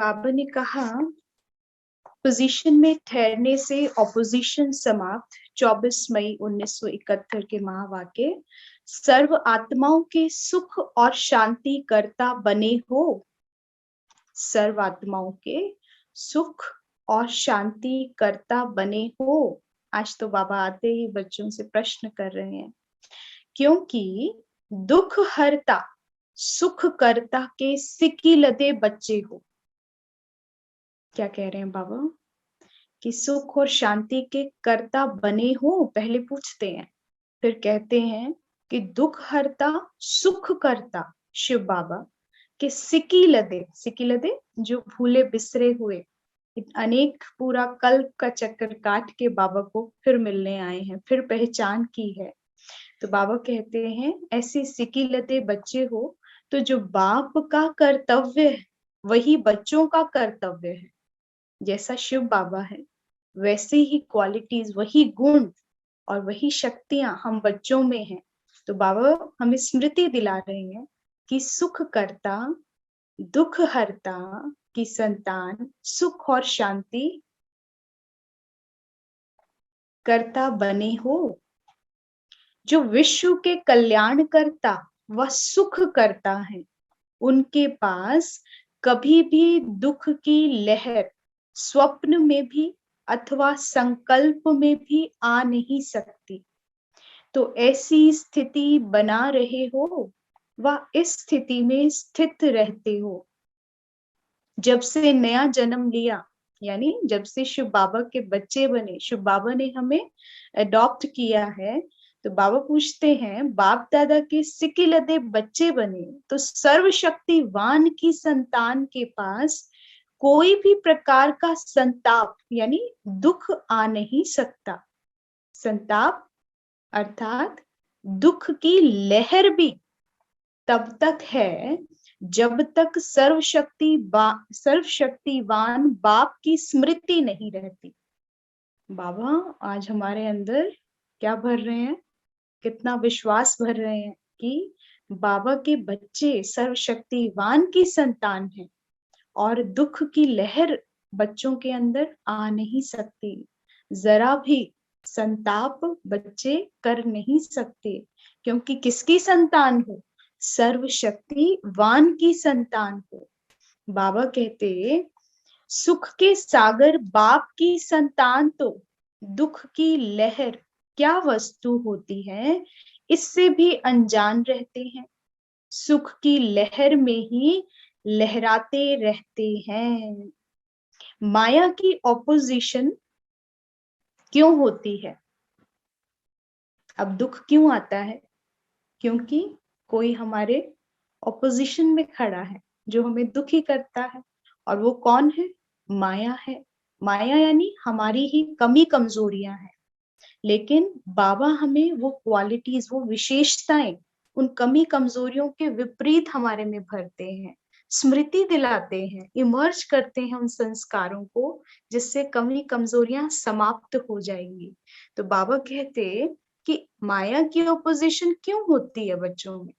बाबा ने कहा, पोजीशन में ठहरने से ऑपोजिशन समाप्त। 24 मई 1971 के महावाक्य। सर्व आत्माओं के सुख और शांति करता बने हो। सर्व आत्माओं के सुख और शांति करता बने हो। आज तो बाबा आते ही बच्चों से प्रश्न कर रहे हैं, क्योंकि दुख हरता सुख करता के सिक्की लदे बच्चे हो। क्या कह रहे हैं बाबा? कि सुख और शांति के कर्ता बने हो, पहले पूछते हैं, फिर कहते हैं कि दुख हरता सुख करता शिव बाबा के सिक्की लदे जो भूले बिसरे हुए अनेक पूरा कल्प का चक्कर काट के बाबा को फिर मिलने आए हैं, फिर पहचान की है। तो बाबा कहते हैं ऐसे सिक्की लदे बच्चे हो, तो जो बाप का कर्तव्य है वही बच्चों का कर्तव्य है। जैसा शिव बाबा है वैसे ही क्वालिटीज, वही गुण और वही शक्तियां हम बच्चों में हैं। तो बाबा हमें स्मृति दिला रहे हैं कि सुख करता दुख हरता की संतान सुख और शांति करता बने हो। जो विश्व के कल्याण करता वह सुख करता है, उनके पास कभी भी दुख की लहर स्वप्न में भी अथवा संकल्प में भी आ नहीं सकती। तो ऐसी स्थिति बना रहे हो व इस स्थिति में स्थित रहते हो। जब से नया जन्म लिया, यानी जब से शिव बाबा के बच्चे बने, शिव बाबा ने हमें अडॉप्ट किया है, तो बाबा पूछते हैं बाप दादा के सिक्के लदे बच्चे बने तो सर्वशक्तिवान की संतान के पास कोई भी प्रकार का संताप यानी दुख आ नहीं सकता। संताप अर्थात दुख की लहर भी तब तक है जब तक सर्वशक्तिवान बाप की स्मृति नहीं रहती। बाबा आज हमारे अंदर क्या भर रहे हैं, कितना विश्वास भर रहे हैं कि बाबा के बच्चे सर्वशक्तिवान की संतान हैं और दुख की लहर बच्चों के अंदर आ नहीं सकती। जरा भी संताप बच्चे कर नहीं सकते, क्योंकि किसकी संतान हो? सर्वशक्तिवान की संतान हो। बाबा कहते सुख के सागर बाप की संतान तो दुख की लहर क्या वस्तु होती है इससे भी अनजान रहते हैं। सुख की लहर में ही लहराते रहते हैं। माया की ऑपोजिशन क्यों होती है? अब दुख क्यों आता है? क्योंकि कोई हमारे ऑपोजिशन में खड़ा है जो हमें दुखी करता है, और वो कौन है? माया है। माया यानी हमारी ही कमी कमजोरियां हैं, लेकिन बाबा हमें वो क्वालिटीज, वो विशेषताएं उन कमी कमजोरियों के विपरीत हमारे में भरते हैं, स्मृति दिलाते हैं, इमर्ज करते हैं उन संस्कारों को, जिससे कमी कमजोरियां समाप्त हो जाएंगी। तो बाबा कहते कि माया की ऑपोजिशन क्यों होती है बच्चों में?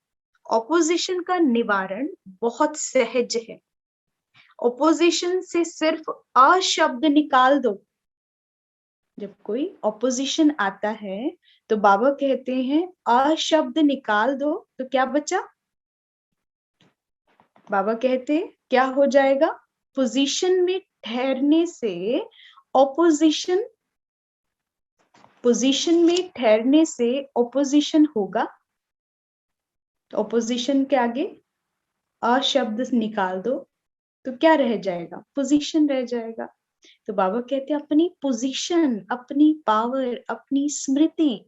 ऑपोजिशन का निवारण बहुत सहज है। ऑपोजिशन से सिर्फ अ शब्द निकाल दो। जब कोई ऑपोजिशन आता है तो बाबा कहते हैं अ शब्द निकाल दो, तो क्या बचा? बाबा कहते हैं क्या हो जाएगा? पोजीशन में ठहरने से ऑपोजिशन, पोजीशन में ठहरने से ऑपोजिशन होगा। ऑपोजिशन के आगे अ शब्द निकाल दो तो क्या रह जाएगा? पोजीशन रह जाएगा। तो बाबा कहते हैं अपनी पोजीशन, अपनी पावर, अपनी स्मृति,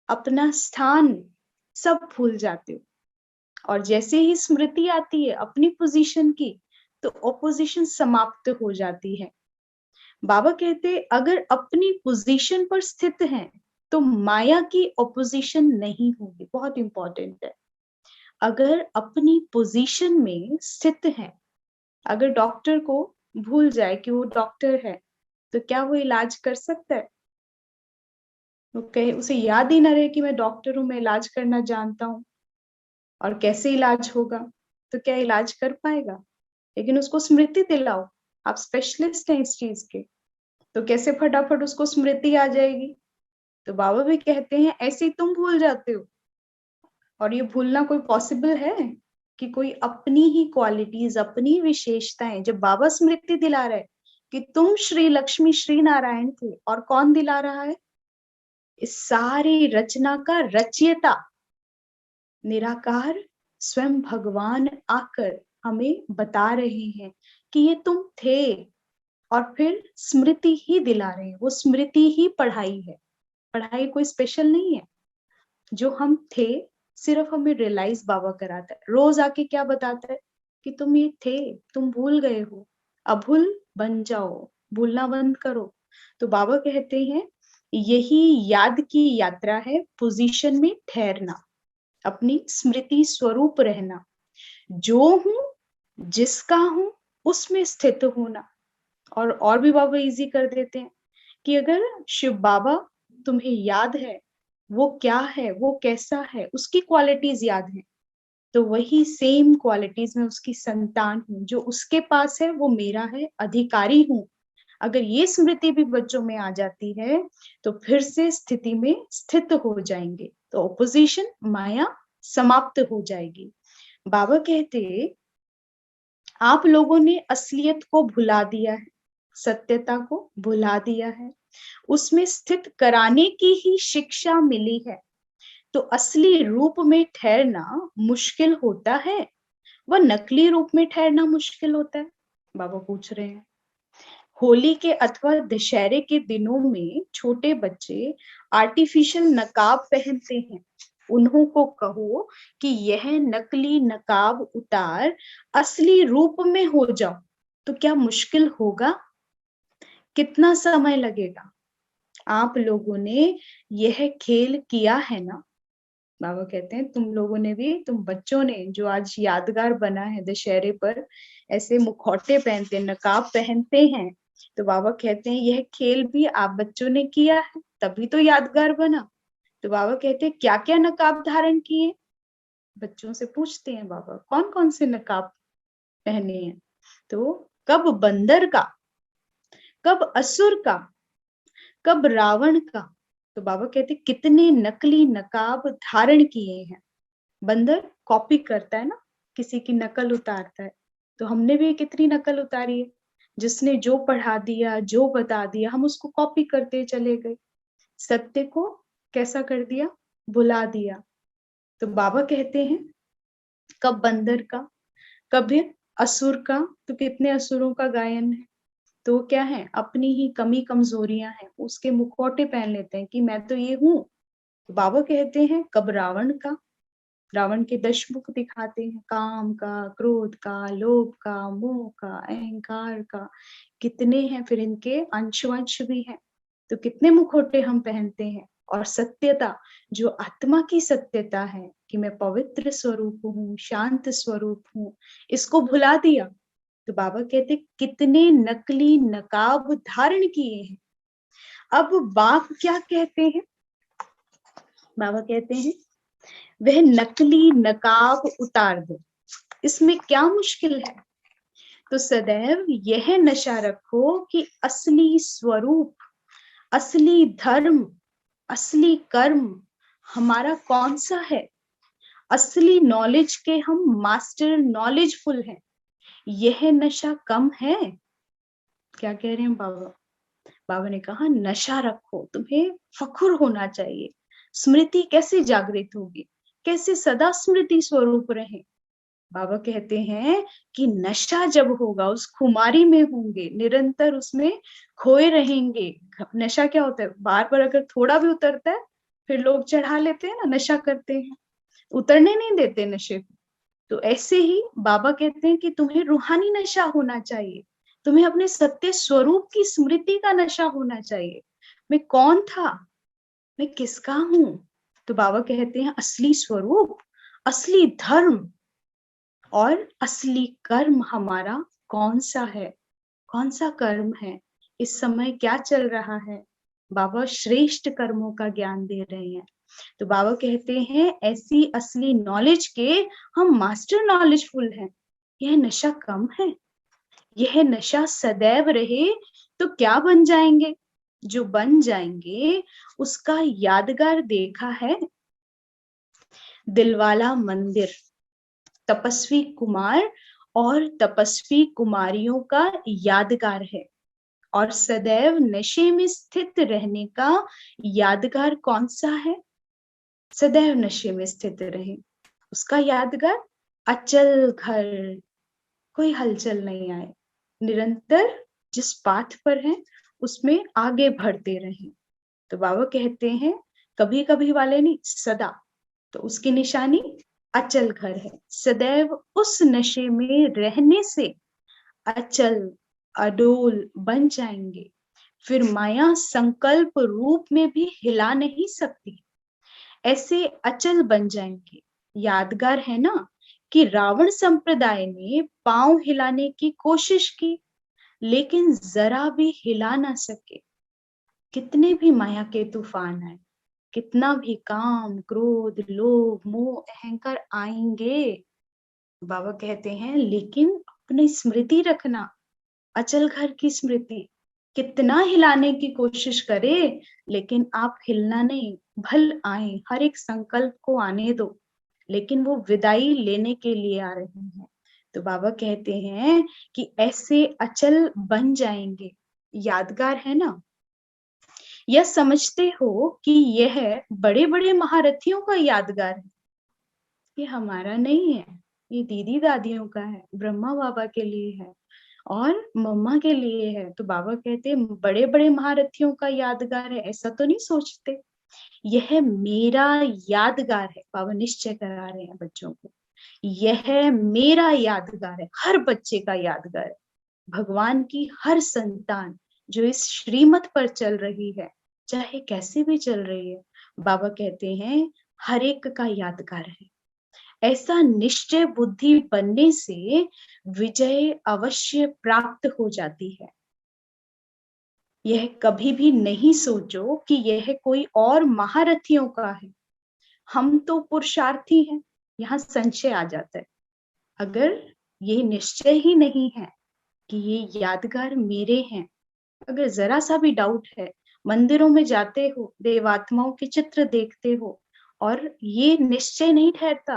अपना स्थान सब भूल जाते हो, और जैसे ही स्मृति आती है अपनी पोजीशन की तो ऑपोजिशन समाप्त हो जाती है। बाबा कहते अगर अपनी पोजीशन पर स्थित हैं तो माया की ऑपोजिशन नहीं होगी। बहुत इंपॉर्टेंट है। अगर अपनी पोजीशन में स्थित हैं, अगर डॉक्टर को भूल जाए कि वो डॉक्टर है तो क्या वो इलाज कर सकता है? वो कहे, उसे याद ही ना रहे कि मैं डॉक्टर हूं, मैं इलाज करना जानता हूँ, और कैसे इलाज होगा, तो क्या इलाज कर पाएगा? लेकिन उसको स्मृति दिलाओ आप स्पेशलिस्ट हैं इस चीज के, तो कैसे फटाफट उसको स्मृति आ जाएगी? तो बाबा भी कहते हैं ऐसे ही तुम भूल जाते हो। और ये भूलना कोई पॉसिबल है कि कोई अपनी ही क्वालिटीज, अपनी विशेषताएं जब बाबा स्मृति दिला रहे कि तुम श्री लक्ष्मी श्री नारायण थे, और कौन दिला रहा है? इस सारी रचना का रचयिता निराकार स्वयं भगवान आकर हमें बता रहे हैं कि ये तुम थे, और फिर स्मृति ही दिला रहे हैं। वो स्मृति ही पढ़ाई है, पढ़ाई कोई स्पेशल नहीं है। जो हम थे सिर्फ हमें रियलाइज बाबा कराता है, रोज आके क्या बताता है कि तुम ये थे, तुम भूल गए हो, अभूल बन जाओ, भूलना बंद करो। तो बाबा कहते हैं यही याद की यात्रा है, पोजीशन में ठहरना, अपनी स्मृति स्वरूप रहना, जो हूं जिसका हूं उसमें स्थित होना। और भी बाबा इजी कर देते हैं कि अगर शिव बाबा तुम्हें याद है, वो क्या है, वो कैसा है, उसकी क्वालिटीज याद है, तो वही सेम क्वालिटीज में उसकी संतान हूँ, जो उसके पास है वो मेरा है, अधिकारी हूँ। अगर ये स्मृति भी बच्चों में आ जाती है तो फिर से स्थिति में स्थित हो जाएंगे, तो ऑपोजिशन माया समाप्त हो जाएगी। बाबा कहते आप लोगों ने असलियत को भुला दिया है, सत्यता को भुला दिया है, उसमें स्थित कराने की ही शिक्षा मिली है। तो असली रूप में ठहरना मुश्किल होता है, वह नकली रूप में ठहरना मुश्किल होता है? बाबा पूछ रहे हैं। होली के अथवा दशहरे के दिनों में छोटे बच्चे आर्टिफिशियल नकाब पहनते हैं, उन्हों को कहो कि यह नकली नकाब उतार असली रूप में हो जाओ, तो क्या मुश्किल होगा? कितना समय लगेगा? आप लोगों ने यह खेल किया है ना? बाबा कहते हैं तुम लोगों ने भी, तुम बच्चों ने, जो आज यादगार बना है दशहरे पर, ऐसे मुखौटे पहनते, नकाब पहनते हैं, तो बाबा कहते हैं यह खेल भी आप बच्चों ने किया है, तभी तो यादगार बना। तो बाबा कहते हैं क्या क्या नकाब धारण किए? बच्चों से पूछते हैं बाबा कौन कौन से नकाब पहने हैं? तो कब बंदर का, कब असुर का, कब रावण का। तो बाबा कहते कितने नकली नकाब धारण किए हैं। बंदर कॉपी करता है ना, किसी की नकल उतारता है, तो हमने भी कितनी नकल उतारी है, जिसने जो पढ़ा दिया, जो बता दिया, हम उसको कॉपी करते चले गए, सत्य को कैसा कर दिया, भुला दिया। तो बाबा कहते हैं कब बंदर का, कभी असुर का, तो कितने असुरों का गायन है। तो क्या है, अपनी ही कमी कमजोरियां हैं, उसके मुखौटे पहन लेते हैं कि मैं तो ये हूं। तो बाबा कहते हैं कब रावण का, रावण के 10 मुख दिखाते हैं, काम का, क्रोध का, लोभ का, मोह का, अहंकार का, कितने हैं, फिर इनके अंश वंश भी हैं, तो कितने मुखौटे हम पहनते हैं। और सत्यता, जो आत्मा की सत्यता है कि मैं पवित्र स्वरूप हूँ, शांत स्वरूप हूँ, इसको भुला दिया। तो बाबा कहते कितने नकली नकाब धारण किए हैं। अब बाप क्या कहते हैं? बाबा कहते हैं वह नकली नकाब उतार दो, इसमें क्या मुश्किल है? तो सदैव यह नशा रखो कि असली स्वरूप, असली धर्म, असली कर्म हमारा कौन सा है। असली नॉलेज के हम मास्टर नॉलेजफुल हैं, यह नशा कम है। क्या कह रहे हैं बाबा? बाबा ने कहा नशा रखो, तुम्हें फखुर होना चाहिए। स्मृति कैसे जागृत होगी, कैसे सदा स्मृति स्वरूप रहे? बाबा कहते हैं कि नशा जब होगा, उस खुमारी में होंगे, निरंतर उसमें खोए रहेंगे। नशा क्या होता है, बार बार अगर थोड़ा भी उतरता है फिर लोग चढ़ा लेते हैं ना, नशा करते हैं, उतरने नहीं देते नशे को। तो ऐसे ही बाबा कहते हैं कि तुम्हें रूहानी नशा होना चाहिए, तुम्हें अपने सत्य स्वरूप की स्मृति का नशा होना चाहिए। मैं कौन था, मैं किसका हूं? तो बाबा कहते हैं असली स्वरूप, असली धर्म और असली कर्म हमारा कौन सा है, कौन सा कर्म है, इस समय क्या चल रहा है। बाबा श्रेष्ठ कर्मों का ज्ञान दे रहे हैं। तो बाबा कहते हैं ऐसी असली नॉलेज के हम मास्टर नॉलेजफुल हैं। यह नशा कम है, यह नशा सदैव रहे तो क्या बन जाएंगे? जो बन जाएंगे उसका यादगार देखा है? दिलवाला मंदिर तपस्वी कुमार और तपस्वी कुमारियों का यादगार है। और सदैव नशे में स्थित रहने का यादगार कौन सा है? सदैव नशे में स्थित रहे उसका यादगार अचल घर, कोई हलचल नहीं आए, निरंतर जिस पाथ पर है उसमें आगे बढ़ते रहें। तो बाबा कहते हैं कभी कभी वाले नहीं, सदा। तो उसकी निशानी अचल घर है। सदैव उस नशे में रहने से अचल अडोल बन जाएंगे। फिर माया संकल्प रूप में भी हिला नहीं सकती, ऐसे अचल बन जाएंगे। यादगार है ना कि रावण संप्रदाय ने पांव हिलाने की कोशिश की लेकिन जरा भी हिला ना सके। कितने भी माया के तूफान आए, कितना भी काम क्रोध लोभ मोह अहंकार आएंगे, बाबा कहते हैं लेकिन अपनी स्मृति रखना, अचल घर की स्मृति। कितना हिलाने की कोशिश करे लेकिन आप हिलना नहीं, भल आए, हर एक संकल्प को आने दो, लेकिन वो विदाई लेने के लिए आ रहे हैं। तो बाबा कहते हैं कि ऐसे अचल बन जाएंगे। यादगार है ना? यह समझते हो कि यह बड़े बड़े महारथियों का यादगार है, ये हमारा नहीं है, ये दीदी दादियों का है, ब्रह्मा बाबा के लिए है और मम्मा के लिए है। तो बाबा कहते हैं बड़े बड़े महारथियों का यादगार है, ऐसा तो नहीं सोचते। यह मेरा यादगार है, बाबा निश्चय करा रहे हैं बच्चों को। यह मेरा यादगार है, हर बच्चे का यादगार है। भगवान की हर संतान जो इस श्रीमत पर चल रही है, चाहे कैसे भी चल रही है, बाबा कहते हैं हर एक का यादगार है। ऐसा निश्चय बुद्धि बनने से विजय अवश्य प्राप्त हो जाती है। यह कभी भी नहीं सोचो कि यह कोई और महारथियों का है, हम तो पुरुषार्थी हैं। यहाँ संशय आ जाता है। अगर ये निश्चय ही नहीं है कि ये यादगार मेरे हैं, अगर जरा सा भी डाउट है, मंदिरों में जाते हो, देवात्माओं के चित्र देखते हो और ये निश्चय नहीं ठहरता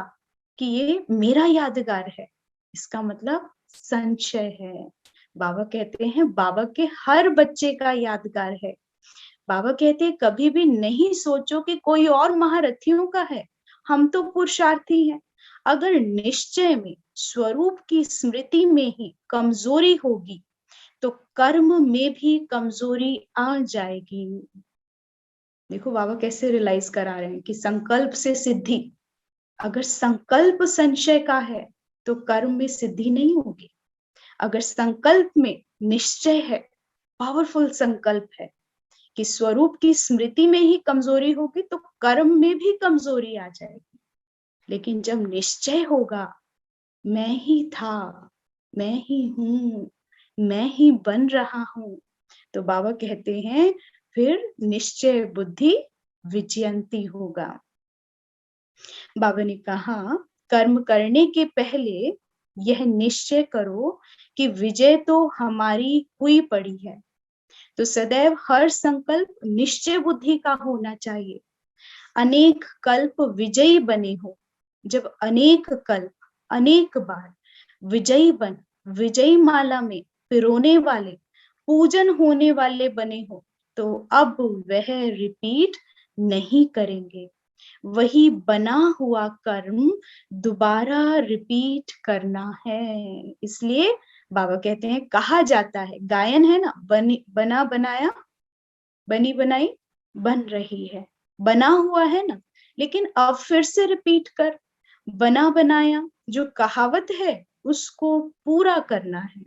कि ये मेरा यादगार है, इसका मतलब संशय है। बाबा कहते हैं बाबा के हर बच्चे का यादगार है। बाबा कहते हैं कभी भी नहीं सोचो कि कोई और महारथियों का है, हम तो पुरुषार्थी हैं। अगर निश्चय में स्वरूप की स्मृति में ही कमजोरी होगी तो कर्म में भी कमजोरी आ जाएगी। देखो बाबा कैसे रियलाइज करा रहे हैं कि संकल्प से सिद्धि, अगर संकल्प संशय का है तो कर्म में सिद्धि नहीं होगी। अगर संकल्प में निश्चय है, पावरफुल संकल्प है कि स्वरूप की स्मृति में ही कमजोरी होगी तो कर्म में भी कमजोरी आ जाएगी। लेकिन जब निश्चय होगा मैं ही था, मैं ही हूं, मैं ही बन रहा हूं, तो बाबा कहते हैं फिर निश्चय बुद्धि विजयंती होगा। बाबा ने कहा कर्म करने के पहले यह निश्चय करो कि विजय तो हमारी हुई पड़ी है। तो सदैव हर संकल्प निश्चय बुद्धि का होना चाहिए। अनेक कल्प विजयी बने हो। जब अनेक कल्प अनेक बार विजयी बन विजयी माला में पिरोने वाले पूजन होने वाले बने हो तो अब वह रिपीट नहीं करेंगे। वही बना हुआ कर्म दोबारा रिपीट करना है। इसलिए बाबा कहते हैं कहा जाता है, गायन है ना, बना बनाया बनी बनाई बन रही है, बना हुआ है ना, लेकिन अब फिर से रिपीट कर। बना बनाया जो कहावत है उसको पूरा करना है।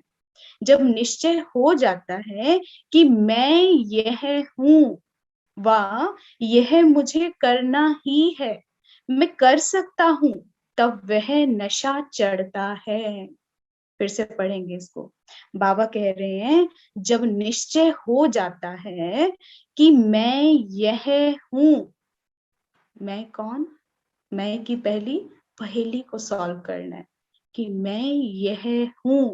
जब निश्चय हो जाता है कि मैं यह हूं, वाह यह मुझे करना ही है, मैं कर सकता हूं, तब वह नशा चढ़ता है। फिर से पढ़ेंगे इसको। बाबा कह रहे हैं जब निश्चय हो जाता है कि मैं यह हूं, मैं कौन, मैं की पहली पहेली को सॉल्व करना है कि मैं यह हूं,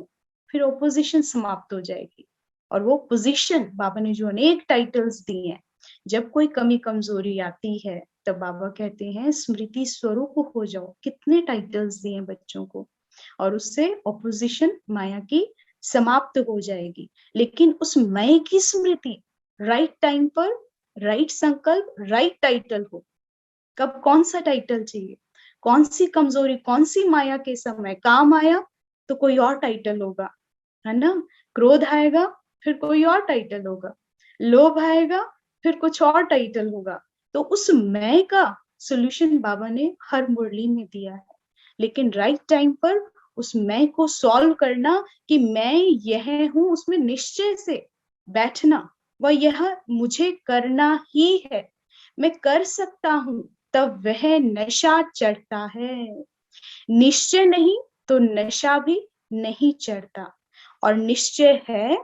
फिर ऑपोजिशन समाप्त हो जाएगी। और वो पोजीशन, बाबा ने जो अनेक टाइटल्स दिए हैं, जब कोई कमी कमजोरी आती है तब बाबा कहते हैं स्मृति स्वरूप हो जाओ। कितने टाइटल्स दिए बच्चों को, और उससे ऑपोजिशन माया की समाप्त हो जाएगी। लेकिन उस मैं की स्मृति राइट टाइम पर, राइट संकल्प, राइट टाइटल हो। कब कौन सा टाइटल चाहिए, कौन सी कमजोरी, कौन सी माया के समय, काम आया तो कोई और टाइटल होगा, है ना। क्रोध आएगा फिर कोई और टाइटल होगा, लोभ आएगा फिर कुछ और टाइटल होगा। तो उस मैं का सोल्यूशन बाबा ने हर मुरली में दिया है। लेकिन राइट टाइम पर उस मैं को सॉल्व करना कि मैं यह हूं, उसमें निश्चय से बैठना, वह यह मुझे करना ही है, मैं कर सकता हूं, तब वह नशा चढ़ता है। निश्चय नहीं तो नशा भी नहीं चढ़ता, और निश्चय है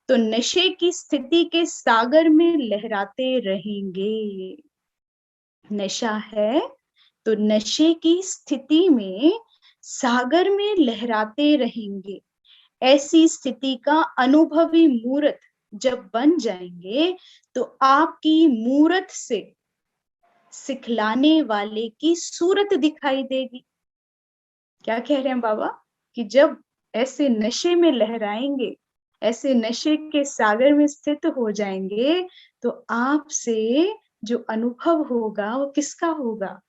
तो नशे की स्थिति के सागर में लहराते रहेंगे। नशा है तो नशे की स्थिति में सागर में लहराते रहेंगे। ऐसी स्थिति का अनुभवी मूर्त जब बन जाएंगे तो आपकी मूर्त से सिखलाने वाले की सूरत दिखाई देगी। क्या कह रहे हैं बाबा कि जब ऐसे नशे में लहराएंगे, ऐसे नशे के सागर में स्थित हो जाएंगे, तो आपसे जो अनुभव होगा वो किसका होगा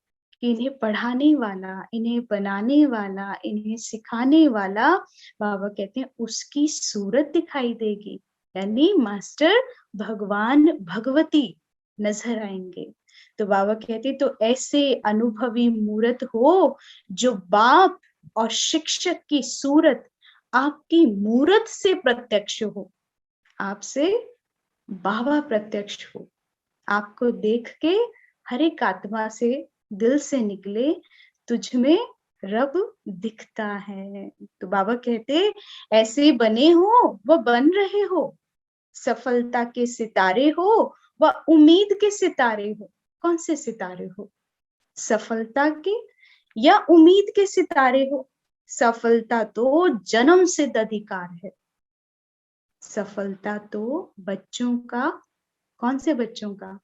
कि इन्हें पढ़ाने वाला, इन्हें बनाने वाला, इन्हें सिखाने वाला, बाबा कहते हैं उसकी सूरत दिखाई देगी। यानी मास्टर भगवान भगवती नजर आएंगे। तो बाबा कहते तो ऐसे अनुभवी मूर्त हो जो बाप और शिक्षक की सूरत आपकी मूरत से प्रत्यक्ष हो, आपसे बाबा प्रत्यक्ष हो। आपको देख के हर एक आत्मा से, दिल से निकले तुझ में रब दिखता है। तो बाबा कहते ऐसे बने हो व बन रहे हो, सफलता के सितारे हो व उम्मीद के सितारे हो। कौन से सितारे हो, सफलता के या उम्मीद के सितारे हो? सफलता तो जन्म सिद्ध अधिकार है। सफलता तो बच्चों का, कौन से बच्चों का,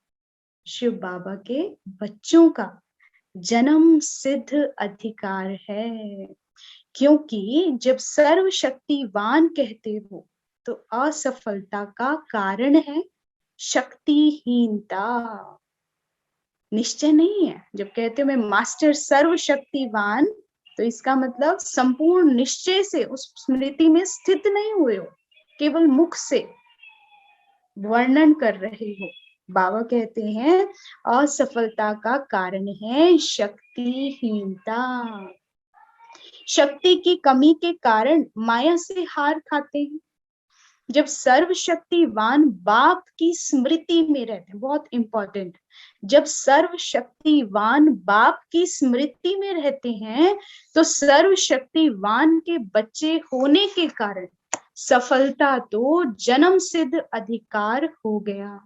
शिव बाबा के बच्चों का जन्म सिद्ध अधिकार है। क्योंकि जब सर्वशक्तिवान कहते हो तो असफलता का कारण है शक्तिहीनता, निश्चय नहीं है। जब कहते हो मैं मास्टर सर्वशक्तिवान, तो इसका मतलब संपूर्ण निश्चय से उस स्मृति में स्थित नहीं हुए हो, केवल मुख से वर्णन कर रहे हो। बाबा कहते हैं असफलता का कारण है शक्तिहीनता। शक्ति की कमी के कारण माया से हार खाते हैं। जब सर्वशक्तिवान बाप की स्मृति में रहते हैं, बहुत इंपॉर्टेंट, जब सर्वशक्तिवान बाप की स्मृति में रहते हैं तो सर्वशक्तिवान के बच्चे होने के कारण सफलता तो जन्म सिद्ध अधिकार हो गया।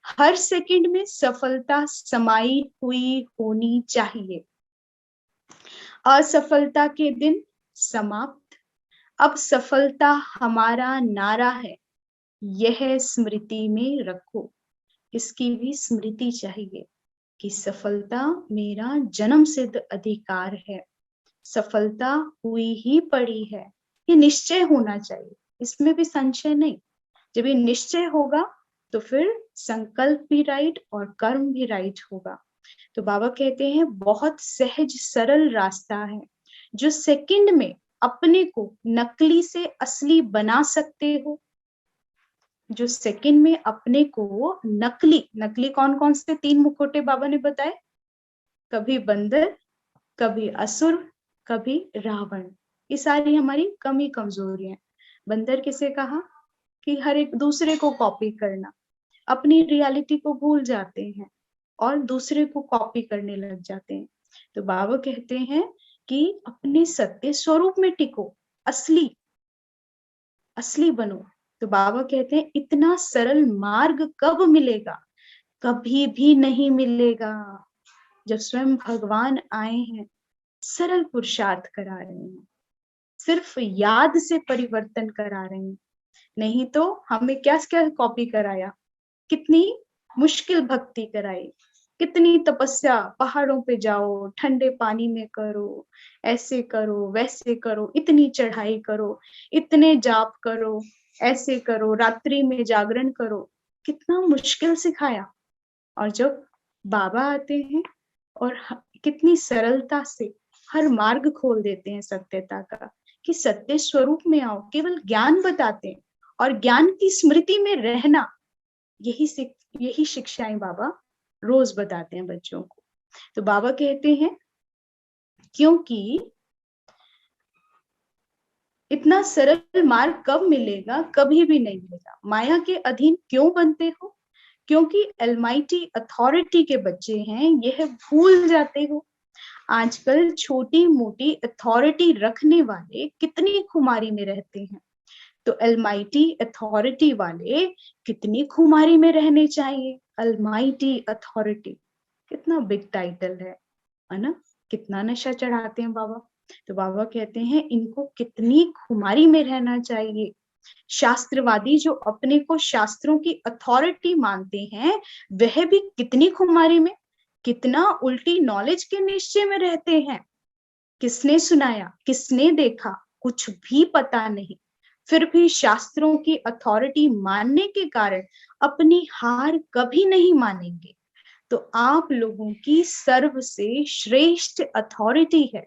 हर सेकंड में सफलता समाई हुई होनी चाहिए। असफलता के दिन समाप्त। अब सफलता हमारा नारा है, यह स्मृति में रखो। इसकी भी स्मृति चाहिए कि सफलता मेरा जन्म सिद्ध अधिकार है, सफलता हुई ही पड़ी है। ये निश्चय होना चाहिए, इसमें भी संशय नहीं। जब ये निश्चय होगा तो फिर संकल्प भी राइट और कर्म भी राइट होगा। तो बाबा कहते हैं बहुत सहज सरल रास्ता है, जो सेकंड में अपने को नकली से असली बना सकते हो। जो सेकंड में अपने को नकली, नकली कौन कौन से तीन मुखौटे बाबा ने बताए, कभी बंदर, कभी असुर, कभी रावण। ये सारी हमारी कमी कमजोरियां। बंदर किसे कहा कि हर एक दूसरे को कॉपी करना, अपनी रियलिटी को भूल जाते हैं और दूसरे को कॉपी करने लग जाते हैं। तो बाबा कहते हैं कि अपने सत्य स्वरूप में टिको, असली असली बनो। तो बाबा कहते हैं इतना सरल मार्ग कब मिलेगा, कभी भी नहीं मिलेगा। जब स्वयं भगवान आए हैं, सरल पुरुषार्थ करा रहे हैं, सिर्फ याद से परिवर्तन करा रहे हैं। नहीं तो हमें क्या क्या कॉपी कराया, कितनी मुश्किल भक्ति कराई, कितनी तपस्या, पहाड़ों पे जाओ, ठंडे पानी में करो, ऐसे करो, वैसे करो, इतनी चढ़ाई करो, इतने जाप करो, ऐसे करो, रात्रि में जागरण करो, कितना मुश्किल सिखाया। और जब बाबा आते हैं और कितनी सरलता से हर मार्ग खोल देते हैं सत्यता का, कि सत्य स्वरूप में आओ, केवल ज्ञान बताते हैं और ज्ञान की स्मृति में रहना, यही शिक्षाएं बाबा रोज बताते हैं बच्चों को। तो बाबा कहते हैं क्योंकि इतना सरल मार्ग कब मिलेगा, कभी भी नहीं मिलेगा। माया के अधीन क्यों बनते हो? क्योंकि अलमाइटी अथॉरिटी के बच्चे हैं, यह भूल जाते हो। आजकल छोटी मोटी अथॉरिटी रखने वाले कितनी खुमारी में रहते हैं, तो अलमाइटी अथॉरिटी वाले कितनी खुमारी में रहने चाहिए। अलमाइटी अथॉरिटी कितना बिग टाइटल है ना? कितना नशा चढ़ाते हैं बाबा। तो बाबा कहते हैं इनको कितनी खुमारी में रहना चाहिए। शास्त्रवादी जो अपने को शास्त्रों की अथॉरिटी मानते हैं, वह भी कितनी खुमारी में, कितना उल्टी नॉलेज के निश्चय में रहते हैं। किसने सुनाया, किसने देखा, कुछ भी पता नहीं, फिर भी शास्त्रों की अथॉरिटी मानने के कारण अपनी हार कभी नहीं मानेंगे। तो आप लोगों की सर्व से श्रेष्ठ अथॉरिटी है।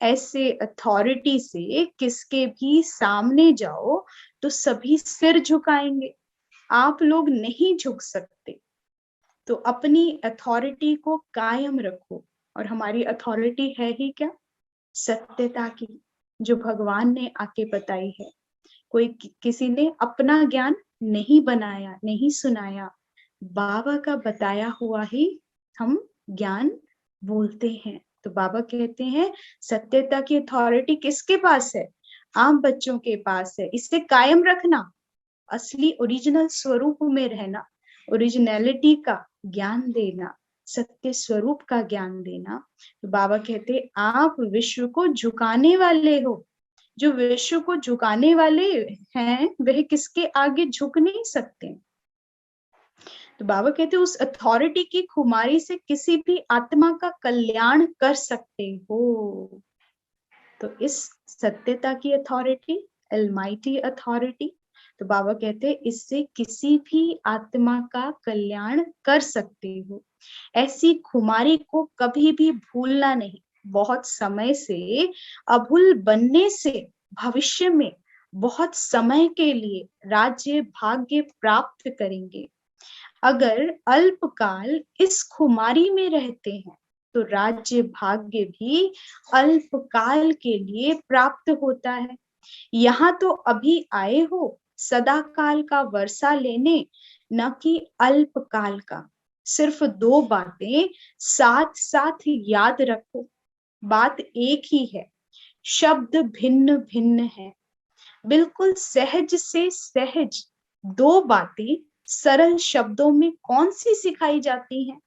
ऐसे अथॉरिटी से किसके भी सामने जाओ तो सभी सिर झुकाएंगे, आप लोग नहीं झुक सकते। तो अपनी अथॉरिटी को कायम रखो। और हमारी अथॉरिटी है ही क्या? सत्यता की, जो भगवान ने आके बताई है। कोई किसी ने अपना ज्ञान नहीं बनाया, नहीं सुनाया, बाबा का बताया हुआ ही हम ज्ञान बोलते हैं। तो बाबा कहते हैं सत्यता की अथॉरिटी किसके पास है? आप बच्चों के पास है। इसे कायम रखना, असली ओरिजिनल स्वरूप में रहना, ओरिजिनलिटी का ज्ञान देना, सत्य स्वरूप का ज्ञान देना। तो बाबा कहते आप विश्व को झुकाने वाले हो। जो विश्व को झुकाने वाले हैं वह किसके आगे झुक नहीं सकते। तो बाबा कहते उस अथॉरिटी की खुमारी से किसी भी आत्मा का कल्याण कर सकते हो। तो इस सत्यता की अथॉरिटी, अलमाइटी अथॉरिटी, तो बाबा कहते इससे किसी भी आत्मा का कल्याण कर सकते हो। ऐसी खुमारी को कभी भी भूलना नहीं। बहुत समय से अभूल बनने से भविष्य में बहुत समय के लिए राज्य भाग्य प्राप्त करेंगे। अगर अल्पकाल इस खुमारी में रहते हैं तो राज्य भाग्य भी अल्पकाल के लिए प्राप्त होता है। यहाँ तो अभी आए हो सदा काल का वर्षा लेने, न कि अल्पकाल का। सिर्फ दो बातें साथ साथ याद रखो। बात एक ही है, शब्द भिन्न भिन्न है। बिल्कुल सहज से सहज दो बातें सरल शब्दों में कौन सी सिखाई जाती हैं?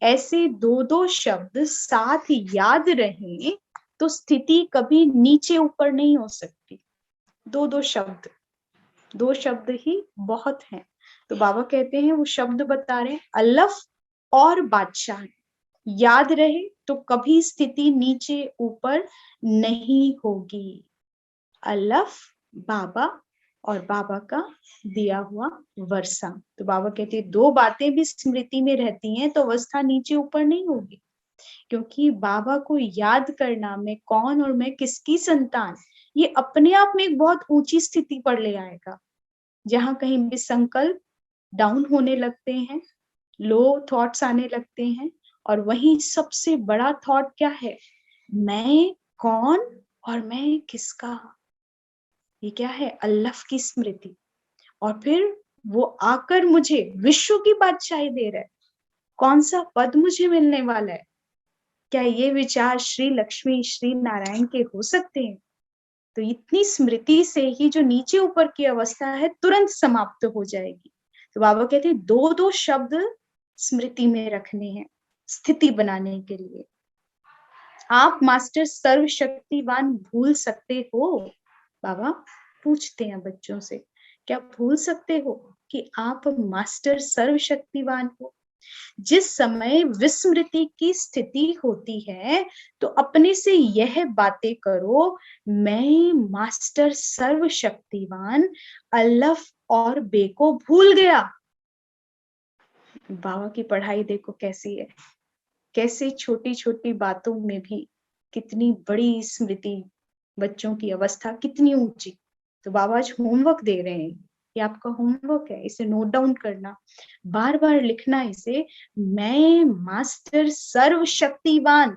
ऐसे दो दो शब्द साथ याद रहें तो स्थिति कभी नीचे ऊपर नहीं हो सकती। दो शब्द ही बहुत हैं। तो बाबा कहते हैं वो शब्द बता रहे हैं अल्लाफ और बादशाह। याद रहे तो कभी स्थिति नीचे ऊपर नहीं होगी। अल्लाफ बाबा और बाबा का दिया हुआ वर्षा। तो बाबा कहते हैं दो बातें भी स्मृति में रहती हैं तो अवस्था नीचे ऊपर नहीं होगी। क्योंकि बाबा को याद करना मैं कौन और मैं किसकी संतान, ये अपने आप में एक बहुत ऊंची स्थिति पर ले आएगा। जहां कहीं भी संकल्प डाउन होने लगते हैं, लो थॉट्स आने लगते हैं, और वही सबसे बड़ा थॉट क्या है? मैं कौन और मैं किसका। ये क्या है? अल्लाह की स्मृति। और फिर वो आकर मुझे विश्व की बादशाही दे रहा है। कौन सा पद मुझे मिलने वाला है? क्या ये विचार श्री लक्ष्मी श्री नारायण के हो सकते हैं? तो इतनी स्मृति से ही जो नीचे ऊपर की अवस्था है तुरंत समाप्त हो जाएगी। तो बाबा कहते हैं दो दो शब्द स्मृति में रखने हैं स्थिति बनाने के लिए। आप मास्टर सर्वशक्तिवान भूल सकते हो? बाबा पूछते हैं बच्चों से, क्या भूल सकते हो कि आप मास्टर सर्वशक्तिवान हो? जिस समय विस्मृति की स्थिति होती है, तो अपने से यह बातें करो, मैं मास्टर सर्वशक्तिवान अल्लाह और बे को भूल गया। बाबा की पढ़ाई देखो कैसी है, कैसे छोटी-छोटी बातों में भी कितनी बड़ी स्मृति, बच्चों की अवस्था कितनी ऊंची। तो बाबा आज होमवर्क दे रहे हैं, ये आपका होमवर्क है, इसे नोट डाउन करना, बार-बार लिखना इसे, मैं मास्टर सर्वशक्तिवान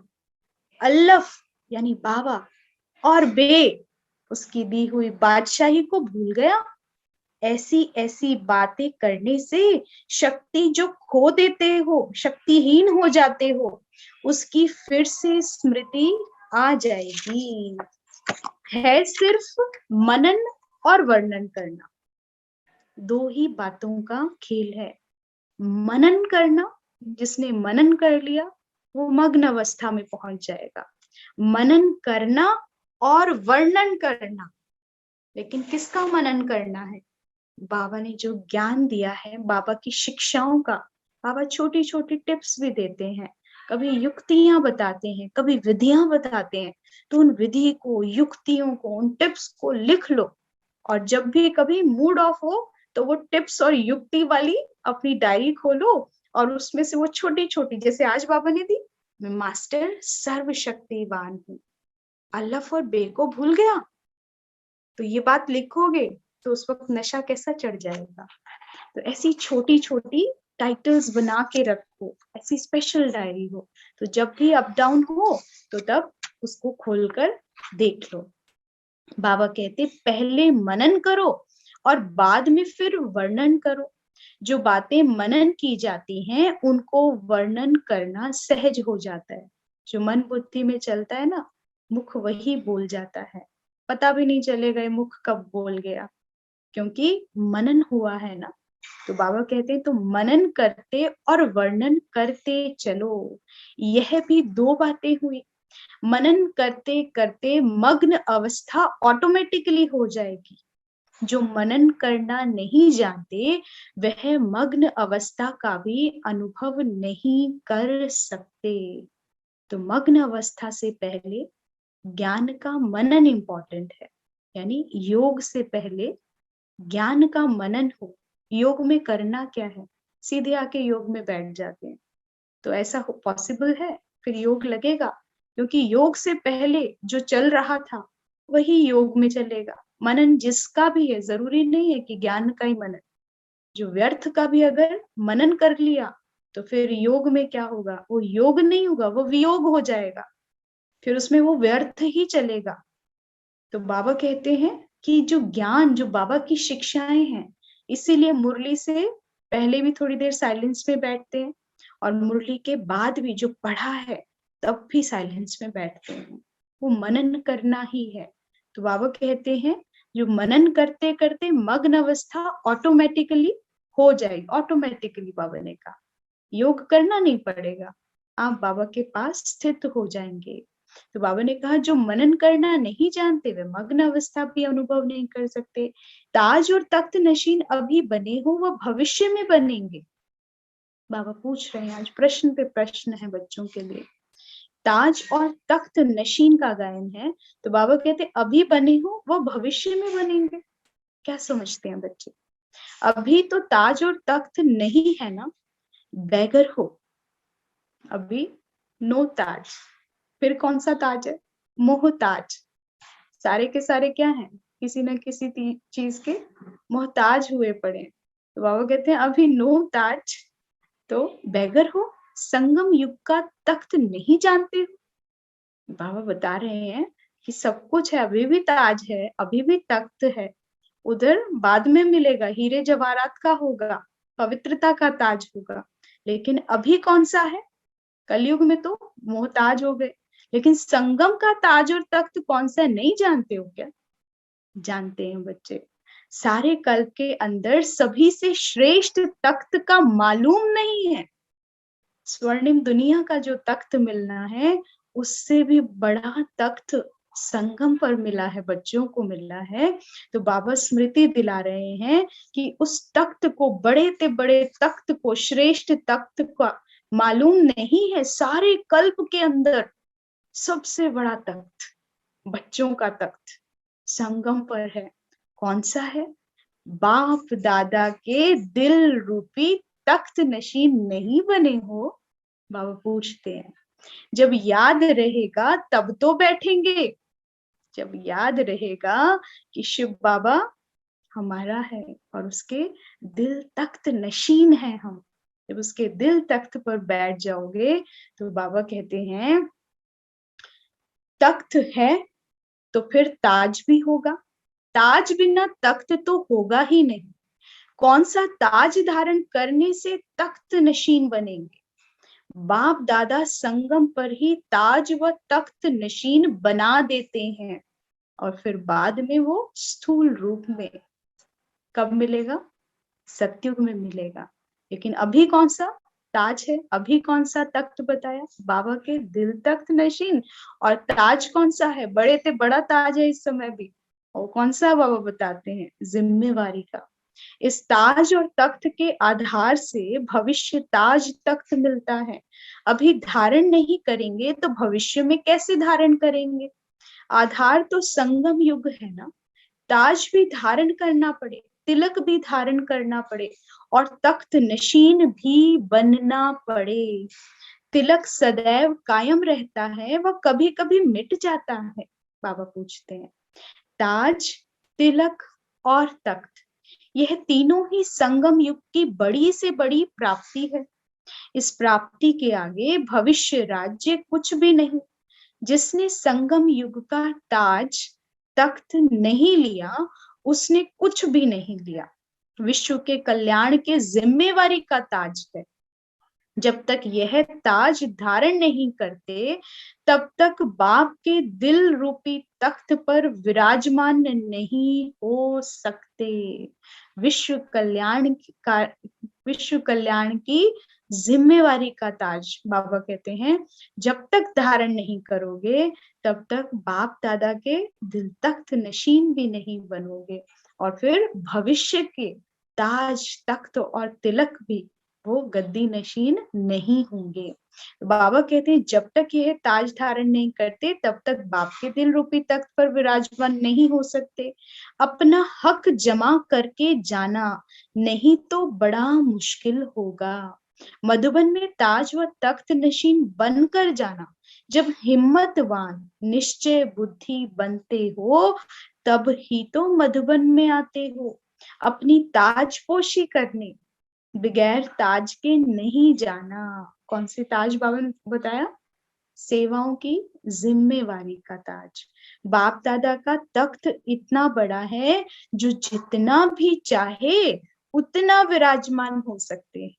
अल्लाह यानी बाबा और बे उसकी दी हुई बादशाही को भूल गया। ऐसी ऐसी बातें करने से शक्ति जो खो देते हो, शक्तिहीन हो जाते हो, उसकी फिर से स्मृति आ जाएगी। है सिर्फ मनन और वर्णन करना, दो ही बातों का खेल है। मनन करना, जिसने मनन कर लिया वो मग्न अवस्था में पहुंच जाएगा। मनन करना और वर्णन करना, लेकिन किसका मनन करना है? बाबा ने जो ज्ञान दिया है, बाबा की शिक्षाओं का, बाबा छोटी छोटी टिप्स भी देते हैं, कभी युक्तियां बताते हैं, कभी विधियां बताते हैं। तो उन विधि को, युक्तियों को, उन टिप्स को लिख लो, और जब भी कभी मूड ऑफ हो तो वो टिप्स और युक्ति वाली अपनी डायरी खोलो, और उसमें से वो छोटी छोटी, जैसे आज बाबा ने दी, मैं मास्टर सर्वशक्तिवान हूँ, अल्लाह और बे को भूल गया। तो ये बात लिखोगे तो उस वक्त नशा कैसा चढ़ जाएगा। तो ऐसी छोटी छोटी टाइटल्स बना के रखो, ऐसी स्पेशल डायरी हो, तो जब भी अप डाउन हो तो तब उसको खोलकर देख लो। बाबा कहते पहले मनन करो और बाद में फिर वर्णन करो। जो बातें मनन की जाती हैं उनको वर्णन करना सहज हो जाता है। जो मन बुद्धि में चलता है ना, मुख वही बोल जाता है, पता भी नहीं चलेगा ये मुख कब बोल गया, क्योंकि मनन हुआ है ना। तो बाबा कहते हैं तो मनन करते और वर्णन करते चलो। यह भी दो बातें हुई। मनन करते करते मग्न अवस्था ऑटोमेटिकली हो जाएगी। जो मनन करना नहीं जानते वह मग्न अवस्था का भी अनुभव नहीं कर सकते। तो मग्न अवस्था से पहले ज्ञान का मनन इंपॉर्टेंट है, यानी योग से पहले ज्ञान का मनन हो। योग में करना क्या है, सीधे आके योग में बैठ जाते हैं, तो ऐसा पॉसिबल है? फिर योग लगेगा? क्योंकि योग से पहले जो चल रहा था वही योग में चलेगा। मनन जिसका भी है, जरूरी नहीं है कि ज्ञान का ही मनन, जो व्यर्थ का भी अगर मनन कर लिया तो फिर योग में क्या होगा, वो योग नहीं होगा, वो वियोग हो जाएगा, फिर उसमें वो व्यर्थ ही चलेगा। तो बाबा कहते हैं कि जो ज्ञान, जो बाबा की शिक्षाएं हैं, इसीलिए मुरली से पहले भी थोड़ी देर साइलेंस में बैठते हैं, और मुरली के बाद भी जो पढ़ा है तब भी साइलेंस में बैठते हैं। वो मनन करना ही है। तो बाबा कहते हैं जो मनन करते करते मग्न अवस्था ऑटोमेटिकली हो जाएगी। ऑटोमेटिकली बाबा ने कहा योग करना नहीं पड़ेगा, आप बाबा के पास स्थित हो जाएंगे। तो बाबा ने कहा जो मनन करना नहीं जानते वे मग्न अवस्था भी अनुभव नहीं कर सकते। ताज और तख्त नशीन अभी बने हो वह भविष्य में बनेंगे। बाबा पूछ रहे हैं, आज प्रश्न पे प्रश्न है बच्चों के लिए। ताज और तख्त नशीन का गायन है, तो बाबा कहते अभी बने हो वह भविष्य में बनेंगे। क्या समझते हैं बच्चे? अभी तो ताज और तख्त नहीं है ना, बैगर हो अभी, नो ताज। फिर कौन सा ताज है? मोहताज। सारे के सारे क्या हैं? किसी न किसी चीज के मोहताज हुए पड़े। तो बाबा कहते हैं अभी नो ताज, तो बैगर हो, संगम युग का तख्त नहीं जानते हो। बाबा बता रहे हैं कि सब कुछ है, अभी भी ताज है, अभी भी तख्त है, उधर बाद में मिलेगा, हीरे जवाहरात का होगा, पवित्रता का ताज होगा। लेकिन अभी कौन सा है? कलयुग में तो मोहताज हो गए। लेकिन संगम का ताज और तख्त कौन सा नहीं जानते हो क्या? जानते हैं बच्चे। सारे कल्प के अंदर सभी से श्रेष्ठ तख्त का मालूम नहीं है। स्वर्णिम दुनिया का जो तख्त मिलना है उससे भी बड़ा तख्त संगम पर मिला है, बच्चों को मिला है। तो बाबा स्मृति दिला रहे हैं कि उस तख्त को, बड़े ते बड़े तख्त को, श्रेष्ठ तख्त का मालूम नहीं है। सारे कल्प के अंदर सबसे बड़ा तख्त, बच्चों का तख्त संगम पर है। कौन सा है? बाप दादा के दिल रूपी तख्त नशीन नहीं बने हो? बाबा पूछते हैं। जब याद रहेगा तब तो बैठेंगे। जब याद रहेगा कि शिव बाबा हमारा है और उसके दिल तख्त नशीन है हम, जब उसके दिल तख्त पर बैठ जाओगे तो बाबा कहते हैं तख्त है तो फिर ताज भी होगा। ताज बिना तख्त तो होगा ही नहीं। कौन सा ताज धारण करने से तख्त नशीन बनेंगे? बाप दादा संगम पर ही ताज व तख्त नशीन बना देते हैं और फिर बाद में वो स्थूल रूप में कब मिलेगा? सतयुग में मिलेगा। लेकिन अभी कौन सा ताज है? अभी कौन सा तख्त बताया? बाबा के दिल तख्त नशीन। और ताज कौन सा है? बड़े से बड़ा ताज है इस समय भी। और कौन सा बाबा बताते हैं? जिम्मेवारी का। इस ताज और तख्त के आधार से भविष्य ताज तख्त मिलता है। अभी धारण नहीं करेंगे तो भविष्य में कैसे धारण करेंगे? आधार तो संगम युग है ना। ताज भी धारण करना पड़े, तिलक भी धारण करना पड़े और तख्त नशीन भी बनना पड़े। तिलक सदैव कायम रहता है, वह कभी कभी मिट जाता है। बाबा पूछते हैं ताज, तिलक और तख्त, यह तीनों ही संगम युग की बड़ी से बड़ी प्राप्ति है। इस प्राप्ति के आगे भविष्य राज्य कुछ भी नहीं। जिसने संगम युग का ताज तख्त नहीं लिया उसने कुछ भी नहीं लिया। विश्व के कल्याण के जिम्मेवारी का ताज है। जब तक यह ताज धारण नहीं करते तब तक बाप के दिल रूपी तख्त पर विराजमान नहीं हो सकते। विश्व कल्याण का, विश्व कल्याण की जिम्मेवारी का ताज बाबा कहते हैं जब तक धारण नहीं करोगे तब तक बाप दादा के दिल तख्त नशीन भी नहीं बनोगे और फिर भविष्य के ताज तख्त और तिलक भी वो गद्दी नशीन नहीं होंगे। बाबा कहते हैं जब तक यह ताज धारण नहीं करते तब तक बाप के दिल रूपी तख्त पर विराजमान नहीं हो सकते। अपना हक जमा करके जाना, नहीं तो बड़ा मुश्किल होगा। मधुबन में ताज व तख्त नशीन बनकर जाना। जब हिम्मतवान निश्चय बुद्धि बनते हो तब ही तो मधुबन में आते हो अपनी ताजपोशी करने। बगैर ताज के नहीं जाना। कौन सी ताज बाबा ने बताया? सेवाओं की जिम्मेवारी का ताज। बाप दादा का तख्त इतना बड़ा है जो जितना भी चाहे उतना विराजमान हो सकते हैं।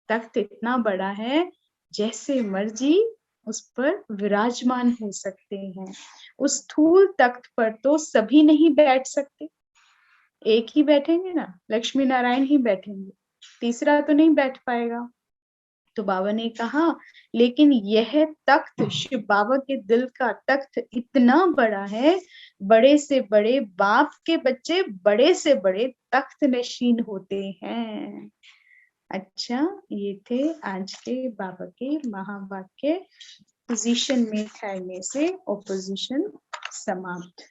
तख्त इतना बड़ा है जैसे मर्जी उस पर विराजमान हो सकते हैं। उस स्थूल तख्त पर तो सभी नहीं बैठ सकते। एक ही बैठेंगे ना, लक्ष्मी नारायण ही बैठेंगे, तीसरा तो नहीं बैठ पाएगा। तो बाबा ने कहा लेकिन यह तख्त, शिव बाबा के दिल का तख्त इतना बड़ा है, बड़े से बड़े बाप के बच्चे बड़े से बड़े तख्त नशीन होते हैं। अच्छा, ये थे आज के बाबा के महावाक्य। पोजीशन में ठहरने से ओपोजिशन समाप्त।